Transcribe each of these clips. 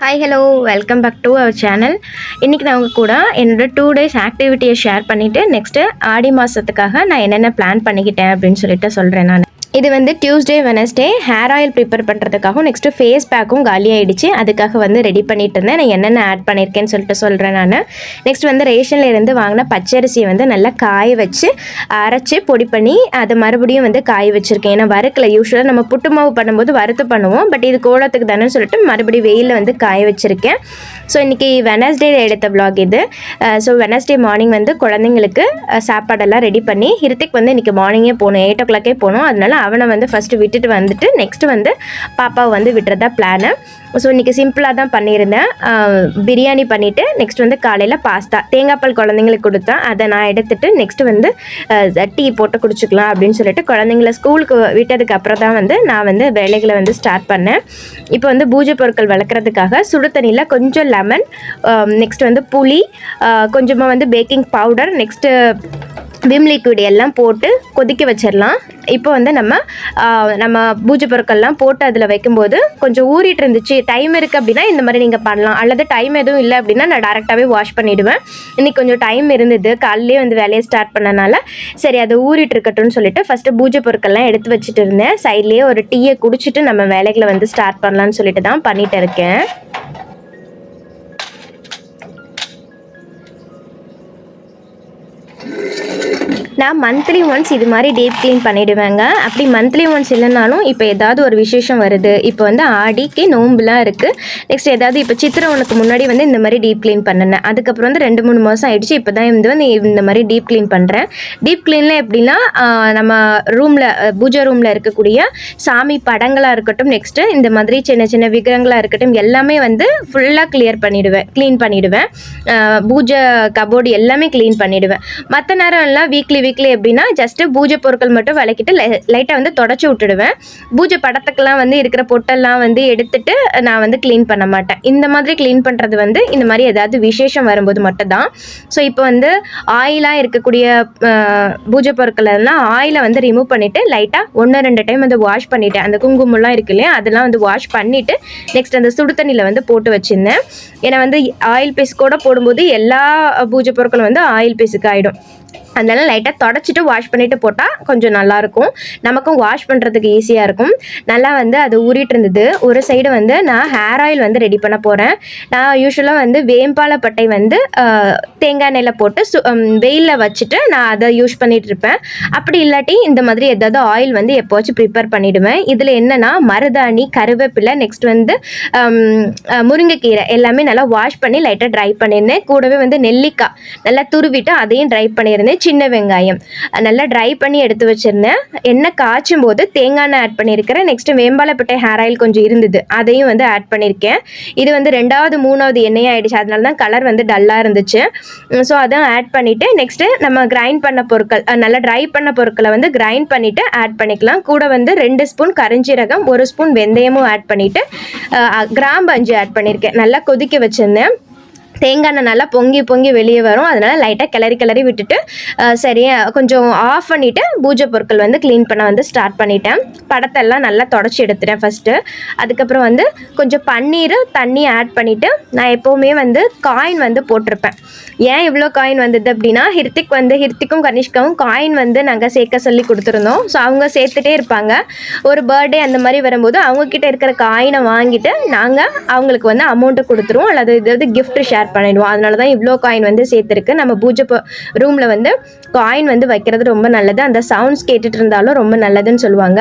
Hi hello welcome back to our channel. இன்றைக்கி நான் உங்கள் கூட என்னோடய 2 days ஆக்டிவிட்டியை ஷேர் பண்ணிவிட்டு நெக்ஸ்ட்டு ஆடி மாதத்துக்காக நான் என்னென்ன பிளான் பண்ணிக்கிட்டேன் அப்படின்னு சொல்லிட்டு சொல்கிறேன். நான் இது வந்து Tuesday Wednesday hair oil prepare பண்ணுறதுக்காகவும் நெக்ஸ்ட்டு ஃபேஸ் பேக்கும் காலி ஆகிடுச்சு. அதுக்காக வந்து ரெடி பண்ணிட்டு இருந்தேன். நான் என்னென்ன ஆட் பண்ணியிருக்கேன்னு சொல்லிட்டு சொல்கிறேன். நான் நெக்ஸ்ட் வந்து ரேஷனில் இருந்து வாங்கின பச்சரிசியை வந்து நல்லா காய வச்சு அரைச்சி பொடி பண்ணி அதை மறுபடியும் வந்து காய வச்சுருக்கேன். ஏன்னா வறுக்கலை. யூஸ்வலாக நம்ம புட்டு மாவு பண்ணும்போது வறுத்து பண்ணுவோம். பட் இது கோலத்துக்கு தானே சொல்லிட்டு மறுபடியும் வெயிலில் வந்து காய வச்சுருக்கேன். ஸோ இன்றைக்கி வெனஸ்டே எடுத்த vlog இது. ஸோ வெனஸ்டே மார்னிங் வந்து குழந்தைங்களுக்கு சாப்பாடெல்லாம் ரெடி பண்ணி ஹிருத்திக் வந்து இன்றைக்கி மார்னிங்கே போகணும், 8 o'clock போகணும். அதனால அவனை வந்து ஃபஸ்ட்டு விட்டுட்டு வந்துட்டு நெக்ஸ்ட்டு வந்து பாப்பாவை வந்து விட்டுறதா பிளானு. ஸோ இன்றைக்கி சிம்பிளாக தான் பண்ணியிருந்தேன். பிரியாணி பண்ணிவிட்டு நெக்ஸ்ட் வந்து காலையில் பாஸ்தா தேங்காய் பால் குழந்தைங்களுக்கு கொடுத்தேன். அதை நான் எடுத்துகிட்டு நெக்ஸ்ட்டு வந்து டீ போட்டு குடிச்சிக்கலாம் அப்படின்னு சொல்லிட்டு குழந்தைங்கள ஸ்கூலுக்கு விட்டதுக்கு அப்புறம் தான் வந்து நான் வந்து வேலைகளை வந்து ஸ்டார்ட் பண்ணேன். இப்போ வந்து பூஜை பொருட்கள் வளர்க்குறதுக்காக சுடு தண்ணியில் கொஞ்சம் லெமன், நெக்ஸ்ட் வந்து புளி, கொஞ்சமாக வந்து baking powder, next Vim liquid எல்லாம் போட்டு கொதிக்க வச்சிடலாம். இப்போ வந்து நம்ம பூஜை பொருட்கள்லாம் போட்டு அதில் வைக்கும்போது கொஞ்சம் ஊறிட்டு இருந்துச்சு, டைம் இருக்குது அப்படின்னா இந்த மாதிரி நீங்கள் பண்ணலாம். அல்லது டைம் எதுவும் இல்லை அப்படின்னா நான் டேரெக்டாகவே வாஷ் பண்ணிவிடுவேன். இன்றைக்கி கொஞ்சம் டைம் இருந்தது, காலையிலே வந்து வேலையை ஸ்டார்ட் பண்ணனால சரி அது ஊறிட்டு இருக்கட்டும்னு சொல்லிட்டு ஃபஸ்ட்டு பூஜை பொருட்கள்லாம் எடுத்து வச்சுட்டு இருந்தேன். சைட்லேயே ஒரு டீயை குடிச்சிட்டு நம்ம வேலைகளை வந்து ஸ்டார்ட் பண்ணலான்னு சொல்லிட்டு தான் பண்ணிகிட்டு இருக்கேன். நான் மந்த்லி ஒன்ஸ் இது மாதிரி டீப் க்ளீன் பண்ணிவிடுவேங்க. அப்படி மந்த்லி ஒன்ஸ் இல்லைனாலும் இப்போ ஏதாவது ஒரு விசேஷம் வருது, இப்போ வந்து ஆடிக்கு நோம்புலாம் இருக்குது, நெக்ஸ்ட் ஏதாவது இப்போ சித்திரவனுக்கு முன்னாடி வந்து இந்த மாதிரி டீப் க்ளீன் பண்ணினேன். அதுக்கப்புறம் வந்து 2-3 மாதம் ஆகிடுச்சு. இப்போ தான் வந்து இந்த மாதிரி டீப் க்ளீன் பண்ணுறேன். டீப் க்ளீனில் எப்படின்னா நம்ம ரூமில் பூஜை ரூமில் இருக்கக்கூடிய சாமி படங்களாக இருக்கட்டும், நெக்ஸ்ட்டு இந்த மாதிரி சின்ன சின்ன விக்கிரங்களாக இருக்கட்டும், எல்லாமே வந்து ஃபுல்லாக க்ளீன் பண்ணிவிடுவேன். பூஜை கபோர்டு எல்லாமே க்ளீன் பண்ணிவிடுவேன். மற்ற நேரம் எல்லாம் வீக்லி எப்படின்னா ஜஸ்ட்டு பூஜை பொருட்கள் மட்டும் விளக்கிட்டு லைட்டாக வந்து தொடச்சி விட்டுடுவேன். பூஜை படத்துக்கெல்லாம் வந்து இருக்கிற பொட்டெல்லாம் வந்து எடுத்துட்டு நான் வந்து க்ளீன் பண்ண மாட்டேன். இந்த மாதிரி க்ளீன் பண்ணுறது வந்து இந்த மாதிரி ஏதாவது விசேஷம் வரும்போது மட்டும்தான். ஸோ இப்போ வந்து ஆயிலாக இருக்கக்கூடிய பூஜை பொருட்கள் எல்லாம் ஆயிலை வந்து ரிமூவ் பண்ணிவிட்டு லைட்டாக 1-2 டைம் வந்து வாஷ் பண்ணிவிட்டேன். அந்த குங்குமம்லாம் இருக்கு இல்லையா, அதெல்லாம் வந்து வாஷ் பண்ணிவிட்டு நெக்ஸ்ட் அந்த சுடு தண்ணியில் வந்து போட்டு வச்சுருந்தேன். ஏன்னா வந்து ஆயில் பீஸ் கூட போடும்போது எல்லா பூஜை பொருட்களும் வந்து ஆயில் பீஸுக்கு ஆகிடும். அதனால லைட்டாக தொடச்சிட்டு வாஷ் பண்ணிவிட்டு போட்டால் கொஞ்சம் நல்லாயிருக்கும், நமக்கும் வாஷ் பண்ணுறதுக்கு ஈஸியாக இருக்கும். நல்லா வந்து அது ஊறிட்டு இருந்தது. ஒரு சைடு வந்து நான் ஹேர் ஆயில் வந்து ரெடி பண்ண போகிறேன். நான் யூஸ்வலாக வந்து வேம்பாலப்பட்டை வந்து தேங்காய் எண்ணெயில் போட்டு வெயிலில் வச்சுட்டு நான் அதை யூஸ் பண்ணிகிட்டு இருப்பேன். அப்படி இல்லாட்டி இந்த மாதிரி ஏதாவது ஆயில் வந்து எப்போவாச்சும் ப்ரிப்பேர் பண்ணிவிடுவேன். இதில் என்னென்னா மருதாணி, கருவேப்பிலை, நெக்ஸ்ட் வந்து முருங்கைக்கீரை எல்லாமே நல்லா வாஷ் பண்ணி லைட்டாக ட்ரை பண்ணியிருந்தேன். கூடவே வந்து நெல்லிக்காய் நல்லா துருவிட்டு அதையும் ட்ரை பண்ணியிருந்தேன். சின்ன வெங்காயம் நல்லா ட்ரை பண்ணி எடுத்து வச்சுருந்தேன். எண்ணெய் காய்ச்சும் போது தேங்காய் எண்ணெய் ஆட் பண்ணியிருக்கிறேன். நெக்ஸ்ட்டு வேம்பாலப்பட்டை ஹேர் ஆயில் கொஞ்சம் இருந்தது, அதையும் வந்து ஆட் பண்ணியிருக்கேன். இது வந்து 2வது 3வது எண்ணெய் ஆகிடுச்சு, அதனால தான் கலர் வந்து டல்லாக இருந்துச்சு. ஸோ அதான் ஆட் பண்ணிவிட்டு நெக்ஸ்ட்டு நம்ம கிரைண்ட் பண்ண பொருட்கள், நல்லா ட்ரை பண்ண பொருட்களை வந்து கிரைண்ட் பண்ணிவிட்டு ஆட் பண்ணிக்கலாம். கூட வந்து 2 ஸ்பூன் கரிஞ்சீரகம், 1 ஸ்பூன் வெந்தயமும் ஆட் பண்ணிவிட்டு கிராம்பு 5 ஆட் பண்ணியிருக்கேன். நல்லா கொதிக்க வச்சுருந்தேன். தேங்காய் எண்ணெய் நல்லா பொங்கி வெளியே வரும். அதனால் லைட்டாக கிளறி விட்டுட்டு சரி கொஞ்சம் ஆஃப் பண்ணிவிட்டு பூஜை பொருட்கள் வந்து க்ளீன் பண்ண வந்து ஸ்டார்ட் பண்ணிட்டேன். படத்தெல்லாம் நல்லா தொடச்சி எடுத்துட்டேன் ஃபஸ்ட்டு. அதுக்கப்புறம் வந்து கொஞ்சம் பன்னீர் தண்ணி ஆட் பண்ணிவிட்டு நான் எப்போவுமே வந்து காயின் வந்து போட்டிருப்பேன். ஏன் இவ்வளோ காயின் வந்தது அப்படின்னா ஹிருத்திக்கும் கனிஷ்காவும் காயின் வந்து நாங்கள் சேர்க்க சொல்லி கொடுத்துருந்தோம். ஸோ அவங்க சேர்த்துட்டே இருப்பாங்க. ஒரு பர்த்டே அந்த மாதிரி வரும்போது அவங்கக்கிட்ட இருக்கிற காயினை வாங்கிட்டு நாங்கள் அவங்களுக்கு வந்து அமௌண்ட்டு கொடுத்துருவோம், அல்லது இது கிஃப்ட் ஷேர் பண்ணிடுவோம். அதனால தான் இவ்வளோ காயின் வந்து சேர்த்துருக்கு. நம்ம பூஜை ரூமில் வந்து காயின் வந்து வைக்கிறது ரொம்ப நல்லது. அந்த சவுண்ட்ஸ் கேட்டுட்டு இருந்தாலும் ரொம்ப நல்லதுன்னு சொல்லுவாங்க.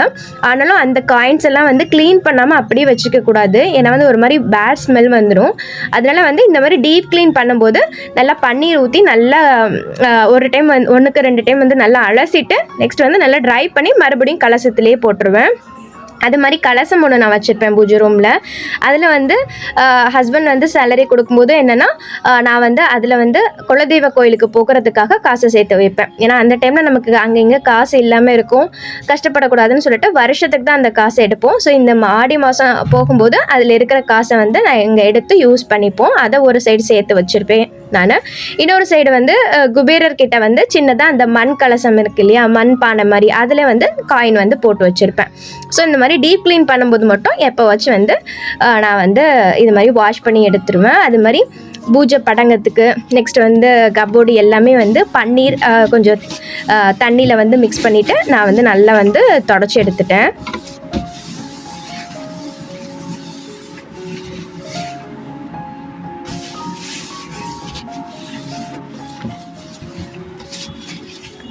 ஆனாலும் அந்த காயின்ஸ் எல்லாம் வந்து க்ளீன் பண்ணாமல் அப்படியே வச்சுக்க கூடாது. ஏன்னா வந்து ஒரு மாதிரி பேட் ஸ்மெல் வந்துடும். அதனால வந்து இந்த மாதிரி டீப் க்ளீன் பண்ணும்போது நல்லா பன்னீர் ஊற்றி நல்லா ஒரு டைம் 1-2 டைம் வந்து நல்லா அலசிட்டு நெக்ஸ்ட் வந்து நல்லா ட்ரை பண்ணி மறுபடியும் கலசத்துலேயே போட்டுருவேன். அது மாதிரி கலசம் ஒன்று நான் வச்சுருப்பேன் பூஜை ரூமில். அதில் வந்து ஹஸ்பண்ட் வந்து சேலரி கொடுக்கும்போது என்னென்னா நான் வந்து அதில் வந்து குலதெய்வ கோயிலுக்கு போக்குறதுக்காக காசை சேர்த்து வைப்பேன். ஏன்னா அந்த டைமில் நமக்கு அங்கே இங்கே காசு இல்லாமல் இருக்கும், கஷ்டப்படக்கூடாதுன்னு சொல்லிட்டு வருஷத்துக்கு தான் அந்த காசை எடுப்போம். ஸோ இந்த ஆடி மாதம் போகும்போது அதில் இருக்கிற காசை வந்து நான் இங்கே எடுத்து யூஸ் பண்ணிப்போம். அதை ஒரு சைடு சேர்த்து வச்சுருப்பேன் நான். இன்னொரு சைடு வந்து குபேரர்கிட்ட வந்து சின்னதாக அந்த மண் கலசம் இருக்கு இல்லையா, மண் பானை மாதிரி, அதில் வந்து காயின் வந்து போட்டு வச்சுருப்பேன். ஸோ இந்த மாதிரி மாதிரி டீப் க்ளீன் பண்ணும்போது மட்டும் எப்போவாச்சும் வந்து நான் வந்து இது மாதிரி வாஷ் பண்ணி எடுத்துருவேன். அது மாதிரி பூஜை படங்கத்துக்கு நெக்ஸ்ட் வந்து கப்போர்டு எல்லாமே வந்து பன்னீர் கொஞ்சம் தண்ணியில் வந்து மிக்ஸ் பண்ணிவிட்டு நான் வந்து நல்லா வந்து தொடச்சி எடுத்துட்டேன்.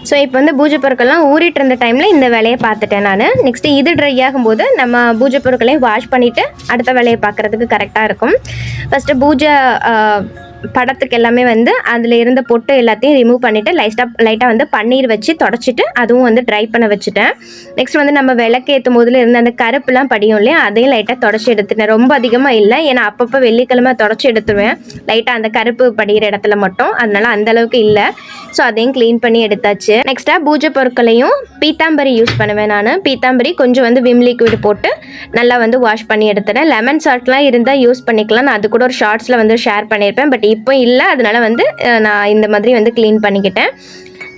ஸோ இப்போ வந்து பூஜை பொருட்கள்லாம் ஊறிட்டு இருந்த டைமில் இந்த வேலையை பார்த்துட்டேன் நான். நெக்ஸ்ட்டு இது ட்ரை ஆகும்போது நம்ம பூஜை பொருட்களையும் வாஷ் பண்ணிவிட்டு அடுத்த வேலையை பார்க்குறதுக்கு கரெக்டாக இருக்கும். ஃபஸ்ட்டு பூஜை படத்துக்கு எல்லாமே வந்து அதில் இருந்த பொட்டு எல்லாத்தையும் ரிமூவ் பண்ணிவிட்டு லைட்டாக வந்து பன்னீர் வச்சு தொடச்சிட்டு அதுவும் வந்து ட்ரை பண்ண வச்சுட்டேன். நெக்ஸ்ட் வந்து நம்ம விளக்கு ஏற்றும் போதில் இருந்த அந்த கருப்புலாம் படியும் இல்லையா, அதையும் லைட்டாக தொடச்சி எடுத்துட்டேன். ரொம்ப அதிகமாக இல்லை, ஏன்னா அப்பப்போ வெள்ளிக்கிழமை தொடச்சி எடுத்துருவேன் லைட்டாக அந்த கருப்பு படிகிற இடத்துல மட்டும், அதனால அந்தளவுக்கு இல்லை. ஸோ அதையும் க்ளீன் பண்ணி எடுத்தாச்சு. நெக்ஸ்ட்டாக பூஜை பொருட்களையும் பீத்தாம்பரி யூஸ் பண்ணுவேன் நான். பீத்தாம்பரி கொஞ்சம் வந்து விம் லிக்விட் போட்டு நல்லா வந்து வாஷ் பண்ணி எடுத்துட்டேன். லெமன் சால்ட்லாம் இருந்தால் யூஸ் பண்ணிக்கலாம். நான் அது கூட ஒரு ஷார்ட்ஸில் வந்து ஷேர் பண்ணியிருப்பேன், பட் இப்போ இல்லை, அதனால வந்து நான் இந்த மாதிரி வந்து க்ளீன் பண்ணிக்கிட்டேன்.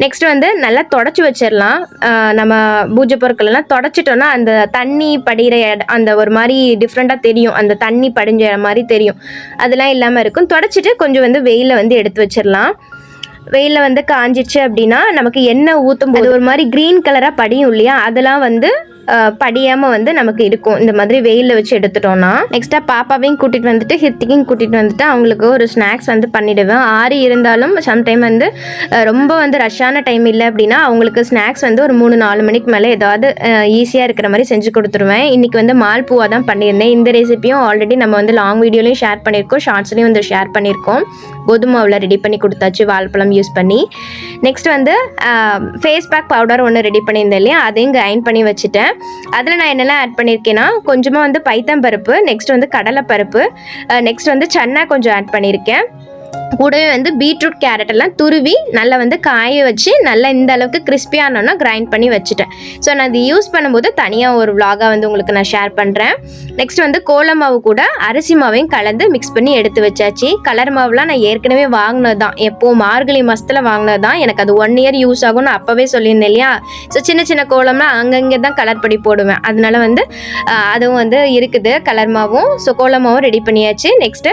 நெக்ஸ்ட் வந்து நல்லா தொடச்சி வச்சிடலாம். நம்ம பூஜை பொருட்கள்லாம் தொடச்சிட்டோன்னா அந்த தண்ணி படிகிற அந்த ஒரு மாதிரி டிஃப்ரெண்ட்டாக தெரியும், அந்த தண்ணி படிஞ்ச மாதிரி தெரியும், அதெல்லாம் இல்லாமல் இருக்கும். தொடச்சிட்டு கொஞ்சம் வந்து வெயிலில் வந்து எடுத்து வச்சிடலாம். வெயிலில் வந்து காஞ்சிச்சு அப்படின்னா நமக்கு எண்ணெய் ஊற்றும் போது ஒரு மாதிரி க்ரீன் கலராக படியும் இல்லையா, அதெல்லாம் வந்து படியாமல் வந்து நமக்கு இருக்கும் இந்த மாதிரி வெயிலில் வச்சு எடுத்துட்டோன்னா. நெக்ஸ்ட்டாக பாப்பாவையும் கூட்டிகிட்டு வந்துட்டு ஹிருத்திக்கையும் கூட்டிகிட்டு வந்துட்டு அவங்களுக்கு ஒரு ஸ்நாக்ஸ் வந்து பண்ணிவிடுவேன். ஆறி இருந்தாலும் சம்டைம் வந்து ரொம்ப வந்து ரஷ்ஷான டைம் இல்லை அப்படின்னா அவங்களுக்கு ஸ்நாக்ஸ் வந்து ஒரு 3-4 மணிக்கு மேலே ஏதாவது ஈஸியாக இருக்கிற மாதிரி செஞ்சு கொடுத்துருவேன். இன்றைக்கி வந்து மால்பூவா தான் பண்ணியிருந்தேன். இந்த ரெசிப்பியும் ஆல்ரெடி நம்ம வந்து லாங் வீடியோலையும் ஷேர் பண்ணியிருக்கோம், ஷார்ட்ஸ்லையும் வந்து ஷேர் பண்ணியிருக்கோம். கோதுமாவில் ரெடி பண்ணி கொடுத்தாச்சு வாழைப்பழம் யூஸ் பண்ணி. நெக்ஸ்ட் வந்து ஃபேஸ் பேக் பவுடர் ஒன்று ரெடி பண்ணியிருந்தேன் இல்லையா, அதையும் கிரைண்ட் பண்ணி வச்சுட்டேன். அதில் நான் என்னெல்லாம் ஆட் பண்ணியிருக்கேன்னா கொஞ்சமாக வந்து பைத்தம்பருப்பு, நெக்ஸ்ட் வந்து கடலைப்பருப்பு, நெக்ஸ்ட் வந்து சன்னா கொஞ்சம் ஆட் பண்ணியிருக்கேன். கூடவே வந்து பீட்ரூட் கேரட் எல்லாம் துருவி நல்லா வந்து காய வச்சு நல்லா இந்த அளவுக்கு கிறிஸ்பியானோன்னா கிரைண்ட் பண்ணி வச்சுட்டேன். ஸோ நான் இது யூஸ் பண்ணும்போது தனியாக ஒரு விலாகாக வந்து உங்களுக்கு நான் ஷேர் பண்ணுறேன். நெக்ஸ்ட் வந்து கோல மாவு கூட அரிசி மாவையும் கலந்து மிக்ஸ் பண்ணி எடுத்து வச்சாச்சு. கலர் மாவுலாம் நான் ஏற்கனவே வாங்கினது தான், எப்போது மார்கழி மாதத்தில் வாங்கினது தான். எனக்கு அது 1 இயர் யூஸ் ஆகும்னு அப்போவே சொல்லியிருந்தேன் இல்லையா. ஸோ சின்ன சின்ன கோலம்லாம் அங்கங்கே தான் கலர் படி போடுவேன், அதனால வந்து அதுவும் வந்து இருக்குது கலர் மாவும். ஸோ கோல மாவும் ரெடி பண்ணியாச்சு. நெக்ஸ்ட்டு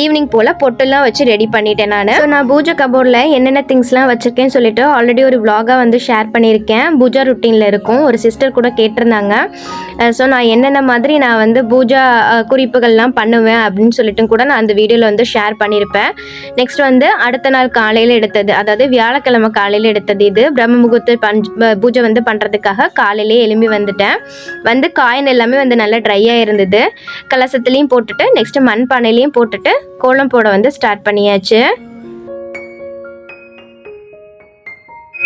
ஈவினிங் போல் பொட்டுலாம் வச்சு ரெடி பண்ணிட்டேன் நான். ஸோ நான் பூஜை கபோர்டில் என்னென்ன திங்ஸ்லாம் வச்சுருக்கேன்னு சொல்லிட்டு ஆல்ரெடி ஒரு விலாகாக வந்து ஷேர் பண்ணியிருக்கேன். பூஜா ருட்டீனில் இருக்கும், ஒரு சிஸ்டர் கூட கேட்டிருந்தாங்க. ஸோ நான் என்னென்ன மாதிரி நான் வந்து பூஜா குறிப்புகள்லாம் பண்ணுவேன் அப்படின்னு சொல்லிட்டு கூட நான் அந்த வீடியோவில் வந்து ஷேர் பண்ணியிருப்பேன். நெக்ஸ்ட் வந்து அடுத்த நாள் காலையில் எடுத்தது, அதாவது வியாழக்கிழமை காலையில் எடுத்தது. இது பிரம்ம முகூர்த்த பூஜை வந்து பண்ணுறதுக்காக காலையிலே எழும்பி வந்துட்டேன். வந்து காயின் எல்லாமே வந்து நல்லா ட்ரையாக இருந்தது. கலசத்துலேயும் போட்டுட்டு நெக்ஸ்ட்டு மண் பானையிலையும் போட்டுட்டு கோலம் போட வந்து ஸ்டார்ட் பண்ணியாச்சு.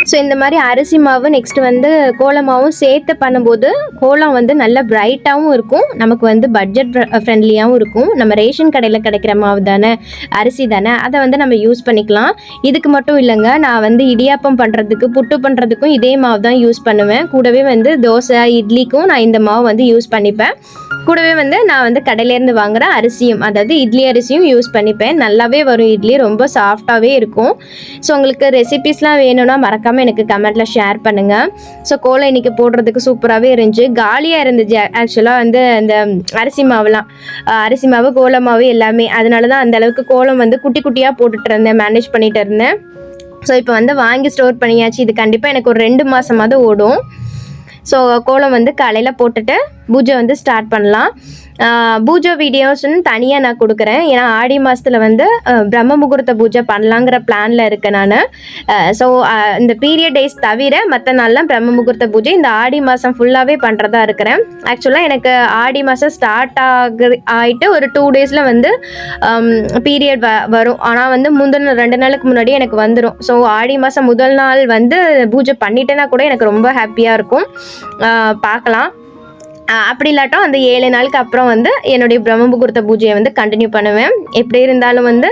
ஸோ இந்த மாதிரி அரிசி மாவு நெக்ஸ்ட் வந்து கோலமாவும் சேர்த்து பண்ணும்போது கோலம் வந்து நல்லா பிரைட்டாகவும் இருக்கும், நமக்கு வந்து பட்ஜெட் ஃப்ரெண்ட்லியாகவும் இருக்கும். நம்ம ரேஷன் கடையில் கிடைக்கிற மாவு தானே, அரிசி தானே, அதை வந்து நம்ம யூஸ் பண்ணிக்கலாம். இதுக்கு மட்டும் இல்லைங்க, நான் வந்து இடியாப்பம் பண்ணுறதுக்கு புட்டு பண்ணுறதுக்கும் இதே மாவு தான் யூஸ் பண்ணுவேன். கூடவே வந்து தோசை இட்லிக்கும் நான் இந்த மாவு வந்து யூஸ் பண்ணிப்பேன். கூடவே வந்து நான் வந்து கடையிலேருந்து வாங்குகிற அரிசியும், அதாவது இட்லி அரிசியும் யூஸ் பண்ணிப்பேன். நல்லாவே வரும் இட்லி, ரொம்ப சாஃப்டாகவே இருக்கும். ஸோ உங்களுக்கு ரெசிபீஸ்லாம் வேணும்னா மறக்காமல் எனக்கு கமெண்ட்டில் ஷேர் பண்ணுங்கள். ஸோ கோலம் இன்றைக்கி போடுறதுக்கு சூப்பராகவே இருந்துச்சு, காலியாக இருந்துச்சு ஆக்சுவலாக வந்து அந்த அரிசி மாவு கோல மாவு எல்லாமே. அதனால தான் அந்தளவுக்கு கோலம் வந்து குட்டி குட்டியாக போட்டுட்டு இருந்தேன், மேனேஜ் பண்ணிகிட்டு இருந்தேன். ஸோ இப்போ வந்து வாங்கி ஸ்டோர் பண்ணியாச்சு. இது கண்டிப்பாக எனக்கு ஒரு 2 மாதமாவது ஓடும். ஸோ கோலம் வந்து காலையில் போட்டுட்டு பூஜை வந்து ஸ்டார்ட் பண்ணலாம். பூஜை வீடியோஸ்ன்னு தனியாக நான் கொடுக்குறேன், ஏன்னா ஆடி மாதத்தில் வந்து பிரம்ம முகூர்த்த பூஜை பண்ணலாங்கிற பிளானில் இருக்கேன் நான். ஸோ இந்த பீரியட் டேஸ் தவிர மற்ற நாள்லாம் பிரம்ம முகூர்த்த பூஜை இந்த ஆடி மாதம் ஃபுல்லாகவே பண்ணுறதா இருக்கிறேன். ஆக்சுவலாக எனக்கு ஆடி மாதம் ஸ்டார்ட் ஆகிட்டு ஒரு 2 டேஸில் வந்து பீரியட் வரும். ஆனால் வந்து முந்தின 2 நாளுக்கு முன்னாடி எனக்கு வந்துடும். ஸோ ஆடி மாதம் முதல் நாள் வந்து பூஜை பண்ணிட்டேன்னா கூட எனக்கு ரொம்ப ஹாப்பியாக இருக்கும். பார்க்கலாம். அப்படி இல்லாட்டும் அந்த 7 நாளுக்கு அப்புறம் வந்து என்னுடைய பிரம்ம முகூர்த்த பூஜையை வந்து கண்டினியூ பண்ணுவேன். எப்படி இருந்தாலும் வந்து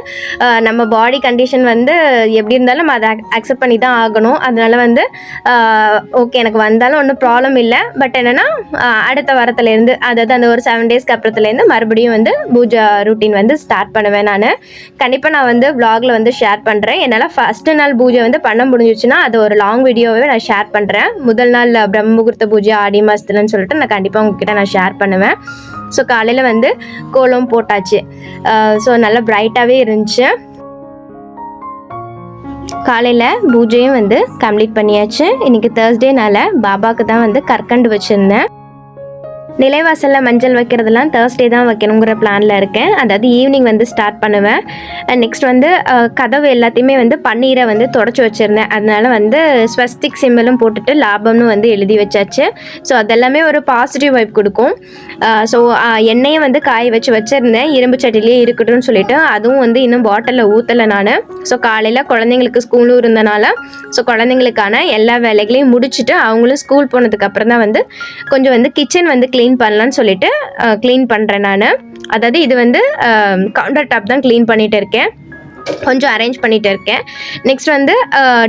நம்ம பாடி கண்டிஷன் வந்து எப்படி இருந்தாலும் நம்ம அதை அக்செப்ட் பண்ணி தான் ஆகணும். அதனால வந்து ஓகே எனக்கு வந்தாலும் ஒன்றும் ப்ராப்ளம் இல்லை. பட் என்னென்னா அடுத்த வாரத்துலேருந்து, அதாவது அந்த ஒரு 7 டேஸ்க்கு அப்புறத்துலேருந்து மறுபடியும் வந்து பூஜா ரூட்டீன் வந்து ஸ்டார்ட் பண்ணுவேன் நான். கண்டிப்பாக நான் வந்து vlogல வந்து ஷேர் பண்ணுறேன். என்னால் ஃபஸ்ட்டு நாள் பூஜை வந்து பண்ண முடிஞ்சிச்சுன்னா அது ஒரு லாங் வீடியோவே நான் ஷேர் பண்ணுறேன். முதல் நாள் பிரம்ம முகூர்த்த பூஜை ஆடி மாதத்துலன்னு சொல்லிட்டு நான் கண்டிப்பாக உங்ககிட்ட நான் ஷேர் பண்ணுவேன். ஸோ காலையில் வந்து கோலம் போட்டாச்சு. ஸோ நல்லா பிரைட்டாகவே இருந்துச்சு. காலையில் பூஜையும் வந்து கம்ப்ளீட் பண்ணியாச்சு. இன்றைக்கி தேர்ஸ்டேனால பாபாவுக்கு தான் வந்து கற்கண்டு வச்சுருந்தேன். நிலைவாசலில் மஞ்சள் வைக்கிறதுலாம் தேர்ஸ்டே தான் வைக்கணுங்கிற பிளானில் இருக்கேன். அதாவது ஈவினிங் வந்து ஸ்டார்ட் பண்ணுவேன். நெக்ஸ்ட் வந்து கதவு எல்லாத்தையுமே வந்து பன்னீரை வந்து தொடச்சி வச்சுருந்தேன். அதனால் வந்து ஸ்வஸ்திக் சிம்பிளும் போட்டுட்டு லாபம்னு வந்து எழுதி வச்சாச்சு. ஸோ அதெல்லாமே ஒரு பாசிட்டிவ் வைப் கொடுக்கும். ஸோ எண்ணெயும் வந்து காய வச்சுருந்தேன், இரும்பு சட்டிலேயே இருக்கட்டும்னு சொல்லிட்டு. அதுவும் வந்து இன்னும் பாட்டிலில் ஊற்றலை நான். ஸோ காலையில் குழந்தைங்களுக்கு ஸ்கூலும் இருந்தனால ஸோ குழந்தைங்களுக்கான எல்லா வேலைகளையும் முடிச்சுட்டு அவங்களும் ஸ்கூல் போனதுக்கப்புறம் தான் வந்து கொஞ்சம் வந்து கிச்சன் வந்து க்ளீன் பண்ணலான்னு சொல்லிட்டு க்ளீன் பண்ணுறேன் நான். அதாவது இது வந்து கவுண்டர் டாப் தான் க்ளீன் பண்ணிகிட்டு இருக்கேன், கொஞ்சம் அரேஞ்ச் பண்ணிகிட்டு இருக்கேன். நெக்ஸ்ட் வந்து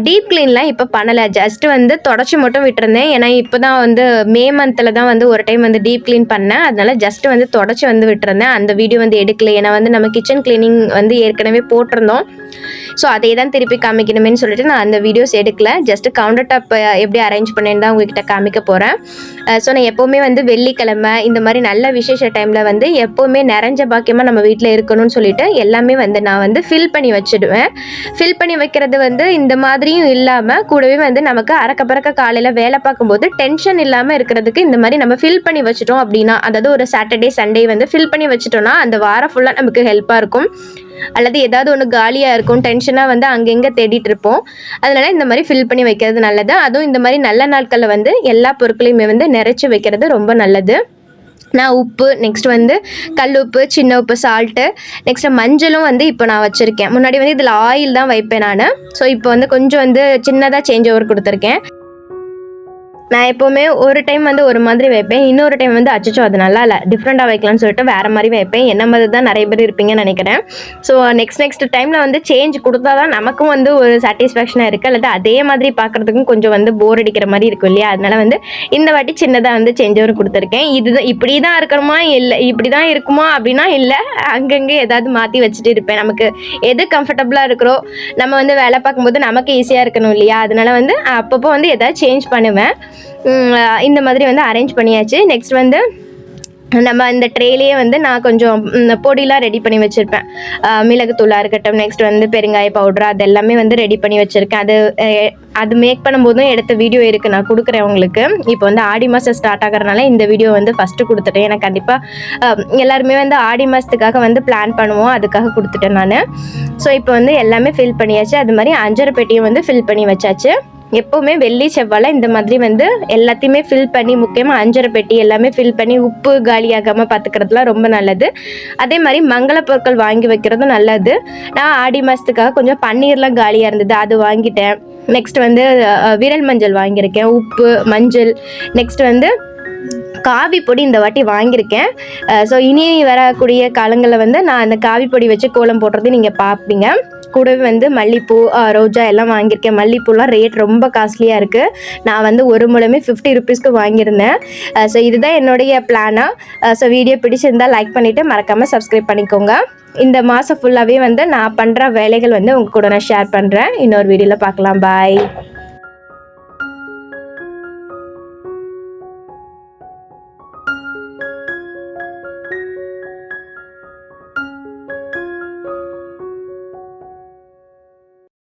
டீப் க்ளீன்லாம் இப்போ பண்ணலை, ஜஸ்ட்டு வந்து தொடச்சி மட்டும் விட்டுருந்தேன். ஏன்னா இப்போ தான் வந்து மே மந்தில் தான் வந்து ஒரு டைம் வந்து டீப் க்ளீன் பண்ணேன். அதனால ஜஸ்ட்டு வந்து தொடச்சி வந்து விட்டுருந்தேன். அந்த வீடியோ வந்து எடுக்கல, ஏன்னா வந்து நம்ம கிச்சன் க்ளீனிங் வந்து ஏற்கனவே போட்டிருந்தோம். ஸோ அதை தான் திருப்பி காமிக்கணுமேனு சொல்லிட்டு நான் அந்த வீடியோஸ் எடுக்கல. ஜஸ்ட்டு கவுண்டர் டாப் எப்படி அரேஞ்ச் பண்ணேன்னு தான் உங்ககிட்ட காமிக்க போகிறேன். ஸோ நான் எப்போவுமே வந்து வெள்ளிக்கிழமை இந்த மாதிரி நல்ல விசேஷ டைமில் வந்து எப்போவுமே நிறைஞ்ச பாக்கியமாக நம்ம வீட்டில் இருக்கணும்னு சொல்லிட்டு எல்லாமே வந்து நான் வந்து ஃபில் பண்ணி வச்சுடுவேன். ஃபில் பண்ணி வைக்கிறது வந்து இந்த மாதிரியும் இல்லாமல் கூடவே வந்து நமக்கு அறக்க பறக்க காலையில் வேலை பார்க்கும்போது டென்ஷன் இல்லாமல் இருக்கிறதுக்கு இந்த மாதிரி நம்ம ஃபில் பண்ணி வச்சுட்டோம் அப்படின்னா, அதாவது ஒரு சாட்டர்டே சண்டே வந்து ஃபில் பண்ணி வச்சுட்டோம்னா அந்த வாரம் ஃபுல்லாக நமக்கு ஹெல்ப்பாக இருக்கும். அல்லது ஏதாவது ஒன்று காலியாக இருக்கும், டென்ஷனாக வந்து அங்கங்கே தேடிட்டு இருப்போம். அதனால் இந்த மாதிரி ஃபில் பண்ணி வைக்கிறது நல்லது. அதுவும் இந்த மாதிரி நல்ல நாட்களில் வந்து எல்லா பொருட்களையுமே வந்து நிறைச்சி வைக்கிறது ரொம்ப நல்லது. நான் உப்பு, நெக்ஸ்ட் வந்து கல் உப்பு, சின்ன உப்பு, சால்ட்டு, நெக்ஸ்ட்டு மஞ்சளும் வந்து இப்போ நான் வச்சுருக்கேன். முன்னாடி வந்து இதில் ஆயில் தான் வைப்பேன் நான். ஸோ இப்போ வந்து கொஞ்சம் வந்து சின்னதாக சேஞ்ச் ஓவர் கொடுத்துருக்கேன். நான் எப்போவுமே ஒரு டைம் வந்து ஒரு மாதிரி வைப்பேன், இன்னொரு டைம் வந்து அச்சச்சோ அது நல்லா இல்லை, டிஃப்ரெண்ட்டாக வைக்கலாம்னு சொல்லிட்டு வேறு மாதிரி வைப்பேன். என்ன மாதிரி தான் நிறைய பேர் இருப்பீங்கன்னு நினைக்கிறேன். ஸோ நெக்ஸ்ட் டைமில் வந்து சேஞ்ச் கொடுத்தா தான் நமக்கும் வந்து ஒரு சாட்டிஸ்ஃபேக்ஷனாக இருக்குது. அல்லது அதே மாதிரி பார்க்குறதுக்கும் கொஞ்சம் வந்து போர் அடிக்கிற மாதிரி இருக்கும் இல்லையா? அதனால் வந்து இந்த வாட்டி சின்னதாக வந்து சேஞ்ச் ஓவர் கொடுத்துருக்கேன். இதுதான் இப்படி தான் இருக்கணுமா, இல்லை இப்படி தான் இருக்குமா அப்படின்னா இல்லை, அங்கங்கே ஏதாவது மாற்றி வச்சுட்டு இருப்பேன். நமக்கு எது கம்ஃபர்டபுளாக இருக்கிறோ நம்ம வந்து வேலை பார்க்கும்போது நமக்கு ஈஸியாக இருக்கணும் இல்லையா? அதனால் வந்து அப்பப்போ வந்து எதாவது சேஞ்ச் பண்ணுவேன். இந்த மாதிரி வந்து அரேஞ்ச் பண்ணியாச்சு. நெக்ஸ்ட் வந்து நம்ம இந்த ட்ரேலேயே வந்து நான் கொஞ்சம் பொடிலாம் ரெடி பண்ணி வச்சுருப்பேன். மிளகுத்தூளாக இருக்கட்டும், நெக்ஸ்ட் வந்து பெருங்காய பவுட்ரு, அது எல்லாமே வந்து ரெடி பண்ணி வச்சுருக்கேன். அது மேக் பண்ணும்போதும் எடுத்த வீடியோ இருக்குது, நான் கொடுக்குறேன் உங்களுக்கு. இப்போ வந்து ஆடி மாதம் ஸ்டார்ட் ஆகிறதுனால இந்த வீடியோ வந்து ஃபஸ்ட்டு கொடுத்துட்டேன். ஏன்னா கண்டிப்பாக எல்லாருமே வந்து ஆடி மாதத்துக்காக வந்து பிளான் பண்ணுவோம், அதுக்காக கொடுத்துட்டேன் நான். ஸோ இப்போ வந்து எல்லாமே ஃபில் பண்ணியாச்சு. அது மாதிரி அஞ்சரை பெட்டியும் வந்து ஃபில் பண்ணி வச்சாச்சு. எப்போவுமே வெள்ளி செவ்வாழை இந்த மாதிரி வந்து எல்லாத்தையுமே ஃபில் பண்ணி, முக்கியமாக அஞ்சரை பெட்டி எல்லாமே ஃபில் பண்ணி உப்பு காலியாகாமல் பார்த்துக்கிறதுலாம் ரொம்ப நல்லது. அதே மாதிரி மங்கள பொருட்கள் வாங்கி வைக்கிறதும் நல்லது. நான் ஆடி மாதத்துக்காக கொஞ்சம் பன்னீர்லாம் காலியாக இருந்தது, அது வாங்கிட்டேன். நெக்ஸ்ட் வந்து விரல் மஞ்சள் வாங்கியிருக்கேன், உப்பு, மஞ்சள், நெக்ஸ்ட் வந்து காவி பொடி இந்த வாட்டி வாங்கியிருக்கேன். ஸோ இனி வரக்கூடிய காலங்களில் வந்து நான் அந்த காவி பொடி வச்சு கோலம் போடுறது நீங்கள் பார்ப்பீங்க. கூடவே வந்து மல்லிப்பூ, ரோஜா எல்லாம் வாங்கியிருக்கேன். மல்லிப்பூலாம் ரேட் ரொம்ப காஸ்ட்லியாக இருக்குது. நான் வந்து ஒரு முழமே 50 ருபீஸ்க்கு வாங்கியிருந்தேன். ஸோ இதுதான் என்னுடைய பிளானாக. ஸோ வீடியோ பிடிச்சிருந்தால் லைக் பண்ணிவிட்டு மறக்காமல் சப்ஸ்கிரைப் பண்ணிக்கோங்க. இந்த மாதம் ஃபுல்லாகவே வந்து நான் பண்ணுற வேலைகள் வந்து உங்கள் கூட நான் ஷேர் பண்ணுறேன். இன்னொரு வீடியோவில் பார்க்கலாம். பாய்.